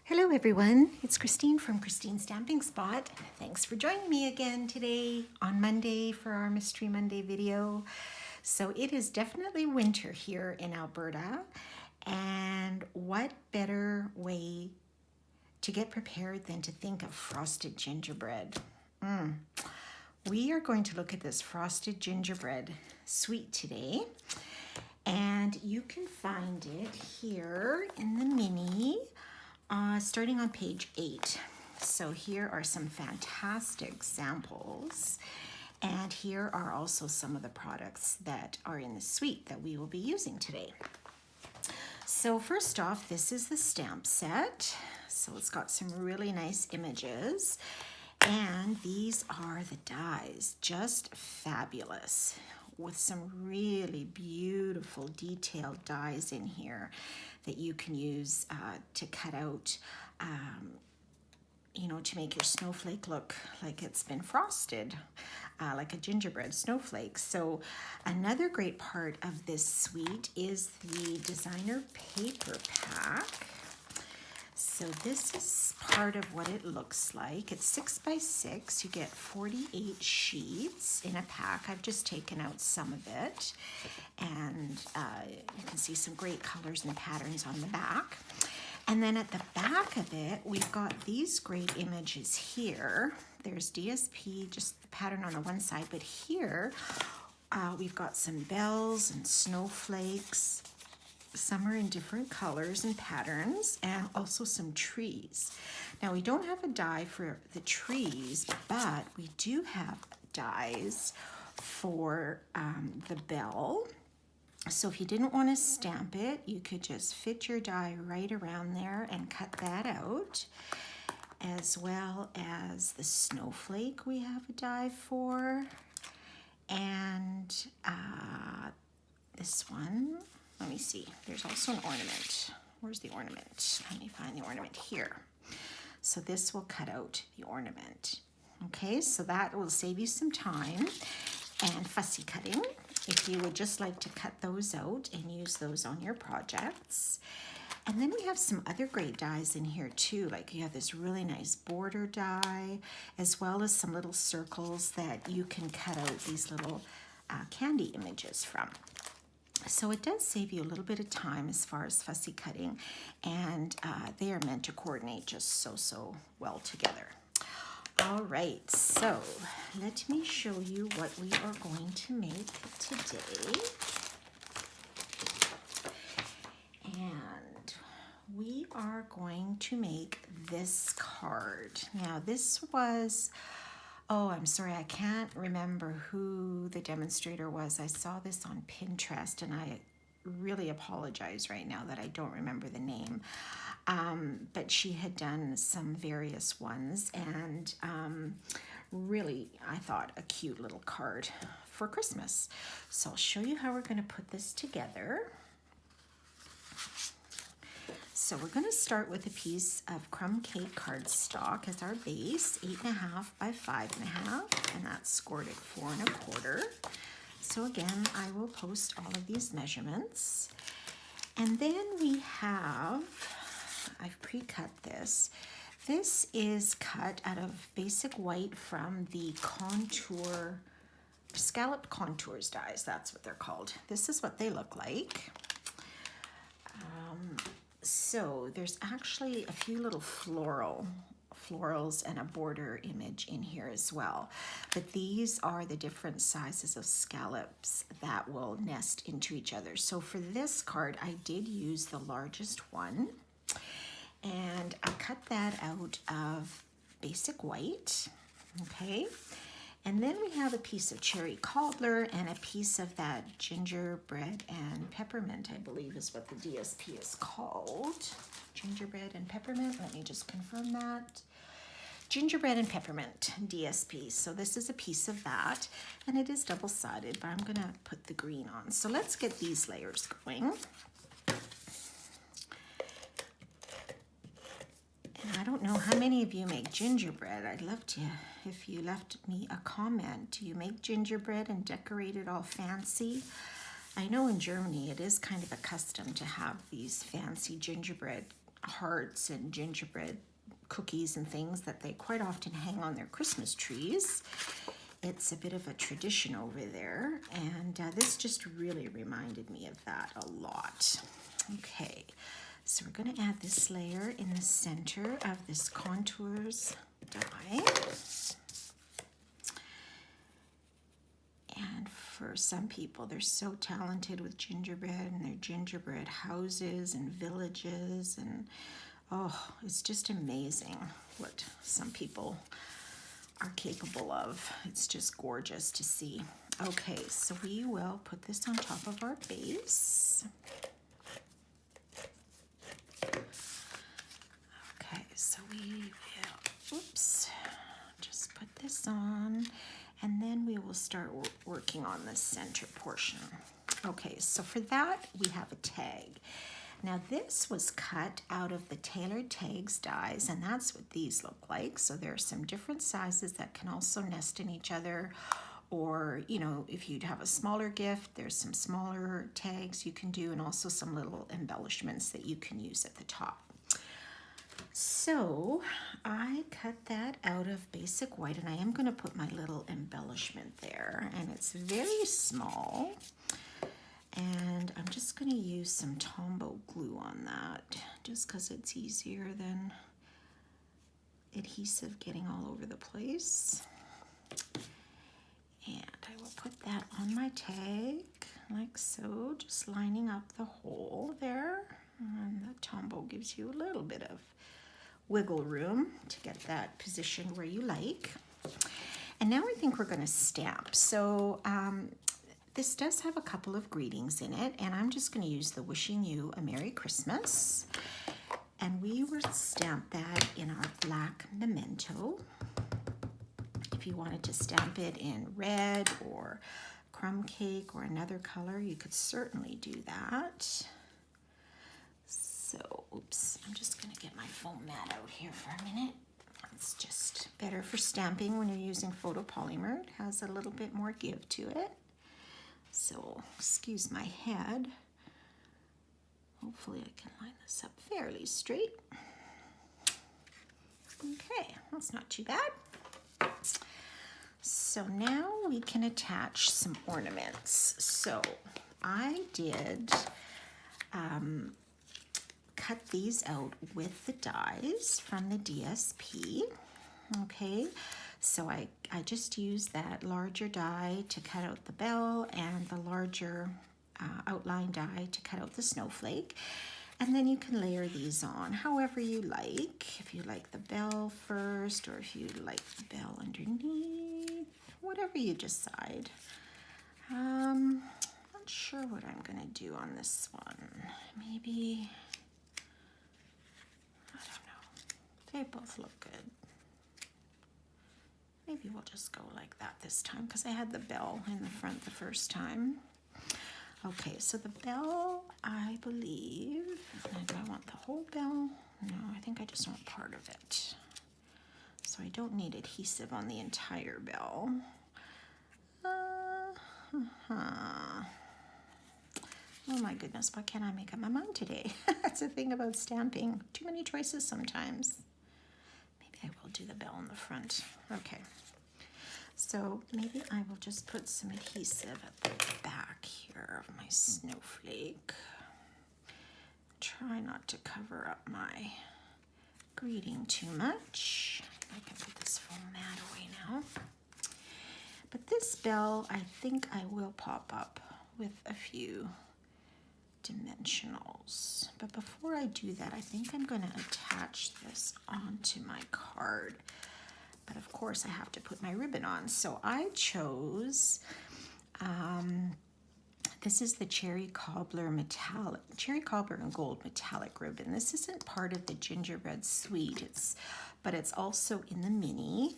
Hello everyone, it's Christine from Christine's Stamping Spot. Thanks for joining me again today on Monday for our Mystery Monday video. So it is definitely winter here in Alberta, and what better way to get prepared than to think of frosted gingerbread. We are going to look at this frosted gingerbread sweet today, and you can find it here in the mini. Starting on page 8. So here are some fantastic examples, and here are also some of the products that are in the suite that we will be using today. So first off, this is the stamp set. So it's got some really nice images, and these are the dies, just fabulous, with some really beautiful detailed dies in here that you can use to cut out, to make your snowflake look like it's been frosted, like a gingerbread snowflake. So another great part of this suite is the designer paper pack. So this is part of what it looks like. It's 6 by 6. You get 48 sheets in a pack. I've just taken out some of it, and you can see some great colors and patterns on the back. And then at the back of it, we've got these great images here. There's DSP, just the pattern on the one side, but here we've got some bells and snowflakes. Some are in different colors and patterns, and also some trees. Now, we don't have a die for the trees, but we do have dies for the bell. So if you didn't want to stamp it, you could just fit your die right around there and cut that out, as well as the snowflake we have a die for, and this one. Let me see, there's also an ornament. Where's the ornament? Let me find the ornament here. So this will cut out the ornament. Okay, so that will save you some time and fussy cutting if you would just like to cut those out and use those on your projects. And then we have some other great dies in here too, like you have this really nice border die, as well as some little circles that you can cut out these little candy images from. So it does save you a little bit of time as far as fussy cutting, and they are meant to coordinate just so well together. All right, so let me show you what we are going to make today. And we are going to make this card. Now this was, oh, I'm sorry, I can't remember who the demonstrator was. I saw this on Pinterest, and I really apologize right now that I don't remember the name. But she had done some various ones, and really, I thought, a cute little card for Christmas. So I'll show you how we're going to put this together. So we're going to start with a piece of crumb cake cardstock as our base, 8.5 by 5.5, and that's scored at 4 1/4. So again, I will post all of these measurements. And then we have, I've pre-cut this. This is cut out of basic white from the contour, scalloped contours dies, that's what they're called. This is what they look like. So there's actually a few little florals and a border image in here as well. But these are the different sizes of scallops that will nest into each other. So for this card, I did use the largest one, and I cut that out of basic white, okay? And then we have a piece of cherry cobbler and a piece of that gingerbread and peppermint, I believe is what the DSP is called. Gingerbread and peppermint, let me just confirm that. Gingerbread and peppermint DSP. So this is a piece of that, and it is double-sided, but I'm gonna put the green on. So let's get these layers going. I don't know how many of you make gingerbread. I'd love to, if you left me a comment. Do you make gingerbread and decorate it all fancy? I know in Germany it is kind of a custom to have these fancy gingerbread hearts and gingerbread cookies and things that they quite often hang on their Christmas trees. It's a bit of a tradition over there, and this just really reminded me of that a lot. Okay, so we're going to add this layer in the center of this contours die. And for some people, they're so talented with gingerbread and their gingerbread houses and villages, and oh, it's just amazing what some people are capable of. It's just gorgeous to see. Okay, so we will put this on top of our base. Okay, so we will, oops, just put this on, and then we will start working on the center portion. Okay, so for that, we have a tag. Now this was cut out of the Tailored Tags dies, and that's what these look like. So there are some different sizes that can also nest in each other, or, you know, if you'd have a smaller gift, there's some smaller tags you can do, and also some little embellishments that you can use at the top. So I cut that out of basic white, and I am going to put my little embellishment there, and it's very small. And I'm just going to use some Tombow glue on that, just because it's easier than adhesive getting all over the place. And I will put that on my tag, like so, just lining up the hole there. And the Tombow gives you a little bit of wiggle room to get that position where you like. And now I think we're going to stamp. So this does have a couple of greetings in it, and I'm just going to use the Wishing You a Merry Christmas. And we will stamp that in our black memento. If you wanted to stamp it in red or crumb cake or another color, you could certainly do that. So, oops, I'm just going to get my foam mat out here for a minute. It's just better for stamping when you're using photopolymer. It has a little bit more give to it. So, excuse my head. Hopefully I can line this up fairly straight. Okay, that's not too bad. So now we can attach some ornaments. So I did cut these out with the dies from the DSP. Okay, so I just used that larger die to cut out the bell and the larger outline die to cut out the snowflake. And then you can layer these on however you like. If you like the bell first, or if you like the bell underneath, whatever you decide. Not sure what I'm going to do on this one. Maybe, I don't know. They both look good. Maybe we'll just go like that this time, because I had the bell in the front the first time. Okay, so the bell, I believe, do I want the whole bell? No, I think I just want part of it. So I don't need adhesive on the entire bell. Oh my goodness, why can't I make up my mind today? That's the thing about stamping. Too many choices sometimes. Maybe I will do the bell in the front. Okay. So maybe I will just put some adhesive at the back here of my snowflake. Try not to cover up my greeting too much. I can put this foam mat away now. But this bell, I think I will pop up with a few dimensionals. But before I do that, I think I'm going to attach this onto my card. But of course I have to put my ribbon on. So I chose, this is the Cherry Cobbler and Gold metallic ribbon. This isn't part of the gingerbread suite, but it's also in the mini.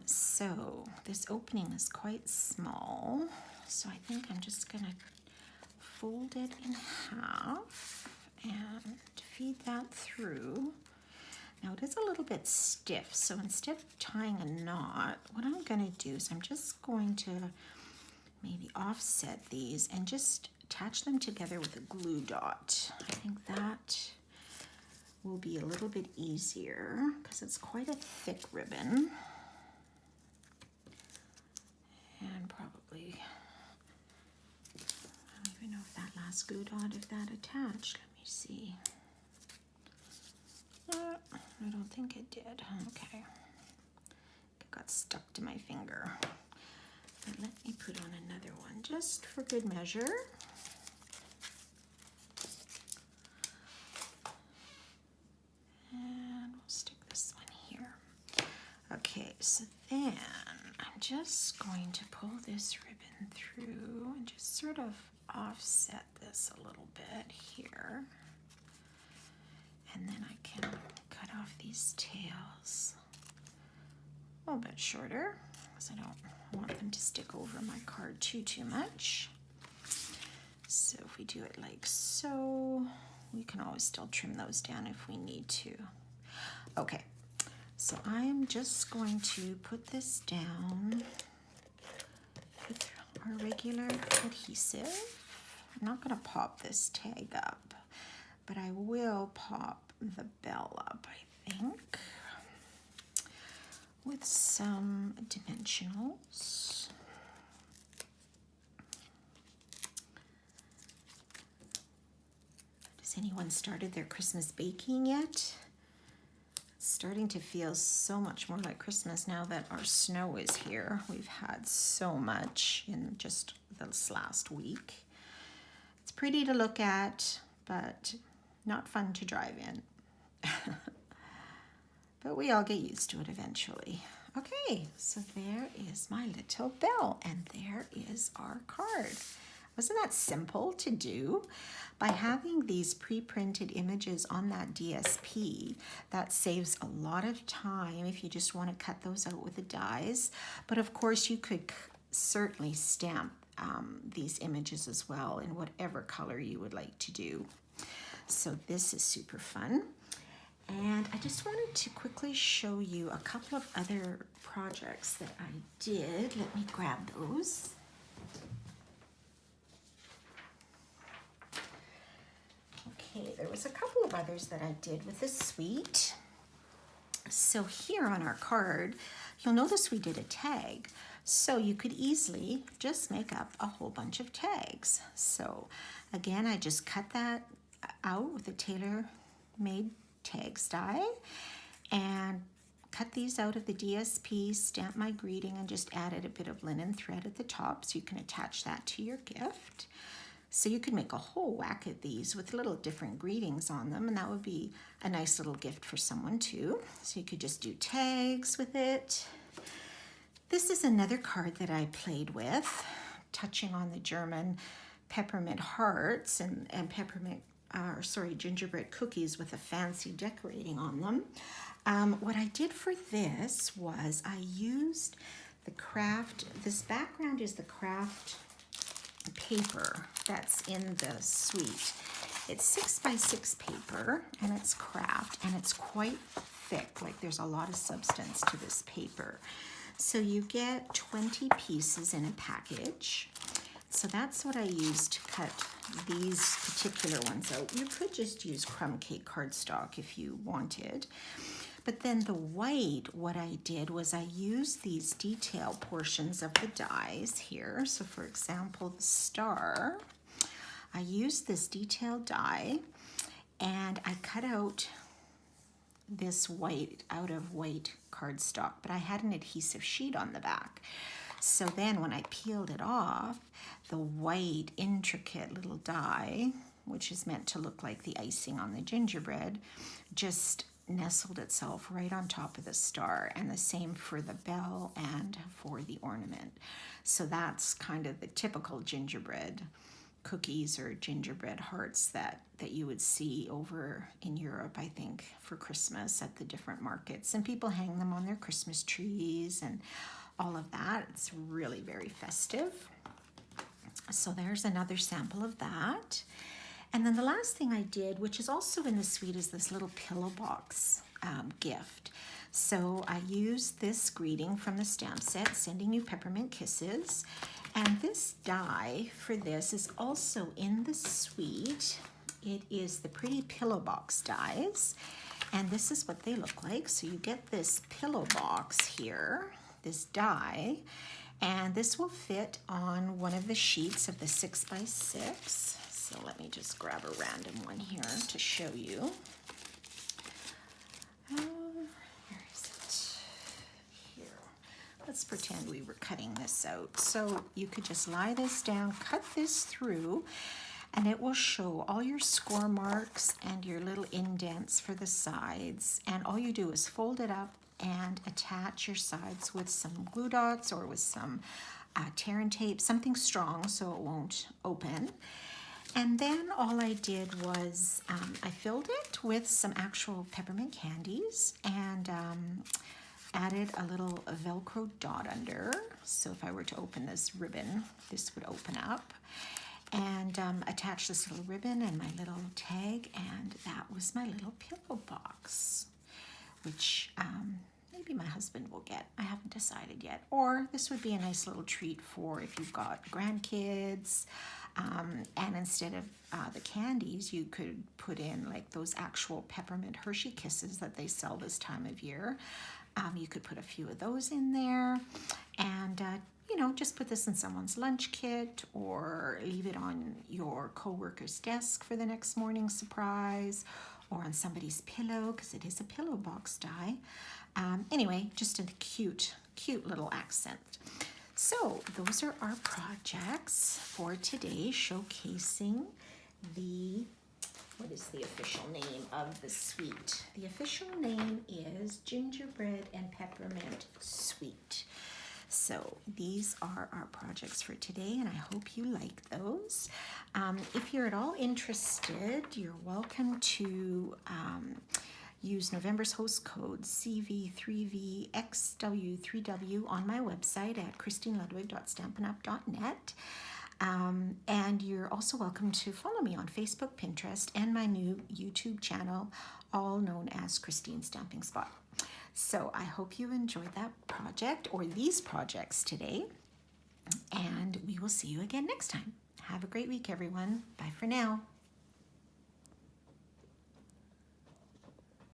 So this opening is quite small. So I think I'm just gonna fold it in half and feed that through. Now it is a little bit stiff, so instead of tying a knot, what I'm going to do is I'm just going to maybe offset these and just attach them together with a glue dot. I think that be a little bit easier because it's quite a thick ribbon. And probably, I don't even know if that last glue dot, if that attached. Let me see. I don't think it did. Okay. It got stuck to my finger. But let me put on another one just for good measure. And we'll stick this one here. Okay, so then I'm just going to pull this ribbon through and just sort of offset this a little bit here. And then I can cut off these tails a little bit shorter because I don't want them to stick over my card too much. So if we do it like so, we can always still trim those down if we need to. Okay, so I'm just going to put this down with our regular adhesive. I'm not going to pop this tag up, but I will pop the bell up, I think, with some dimensionals. Has anyone started their Christmas baking yet? It's starting to feel so much more like Christmas now that our snow is here. We've had so much in just this last week. It's pretty to look at, but not fun to drive in. But we all get used to it eventually. Okay, so there is my little bell, and there is our card. Wasn't that simple to do? By having these pre-printed images on that DSP, that saves a lot of time if you just want to cut those out with the dies. But of course, you could certainly stamp these images as well in whatever color you would like to do. So this is super fun. And I just wanted to quickly show you a couple of other projects that I did. Let me grab those. Okay, there was a couple of others that I did with this suite. So here on our card, you'll notice we did a tag. So you could easily just make up a whole bunch of tags. So again, I just cut that out with a tailor-made tags die and cut these out of the DSP, stamp my greeting, and just added a bit of linen thread at the top so you can attach that to your gift. So you could make a whole whack of these with little different greetings on them, and that would be a nice little gift for someone too. So you could just do tags with it. This is another card that I played with, touching on the German peppermint hearts and peppermint gingerbread cookies with a fancy decorating on them. What I did for this was I used the craft, this background is the craft paper that's in the suite. It's 6x6 paper and it's craft and it's quite thick, like there's a lot of substance to this paper. So you get 20 pieces in a package. So that's what I used to cut these particular ones out. You could just use crumb cake cardstock if you wanted. But then the white, what I did was I used these detail portions of the dies here. So for example, the star, I used this detail die and I cut out this white out of white cardstock, but I had an adhesive sheet on the back. So then when I peeled it off, the white intricate little die, which is meant to look like the icing on the gingerbread, just nestled itself right on top of the star, and the same for the bell and for the ornament. So that's kind of the typical gingerbread cookies or gingerbread hearts that you would see over in Europe, I think, for Christmas at the different markets. And people hang them on their Christmas trees and all of that. It's really very festive. So there's another sample of that. And then the last thing I did, which is also in the suite, is this little pillow box gift. So I used this greeting from the stamp set, Sending You Peppermint Kisses. And this die for this is also in the suite. It is the Pretty Pillow Box dies. And this is what they look like. So you get this pillow box here, this die, and this will fit on one of the sheets of the 6x6. So let me just grab a random one here to show you. Where is it? Here. Let's pretend we were cutting this out. So you could just lie this down, cut this through, and it will show all your score marks and your little indents for the sides. And all you do is fold it up and attach your sides with some glue dots or with some tear and tape, something strong so it won't open. And then all I did was I filled it with some actual peppermint candies and added a little Velcro dot under. So if I were to open this ribbon, this would open up. And attach this little ribbon and my little tag, and that was my little pillow box, which maybe my husband will get. I haven't decided yet. Or this would be a nice little treat for if you've got grandkids. And instead of the candies, you could put in like those actual peppermint Hershey Kisses that they sell this time of year. You could put a few of those in there, and you know, just put this in someone's lunch kit or leave it on your coworker's desk for the next morning surprise, or on somebody's pillow because it is a pillow box die. Anyway, just a cute little accent. So those are our projects for today, showcasing the, what is the official name of the sweet? The official name is Gingerbread and Peppermint Sweet. So these are our projects for today, and I hope you like those. If you're at all interested, you're welcome to use November's host code CV3VXW3W on my website at christineludwig.stampinup.net. And you're also welcome to follow me on Facebook, Pinterest, and my new YouTube channel, all known as Christine Stamping Spot. So I hope you enjoyed that project or these projects today, and we will see you again next time. Have a great week, everyone. Bye for now.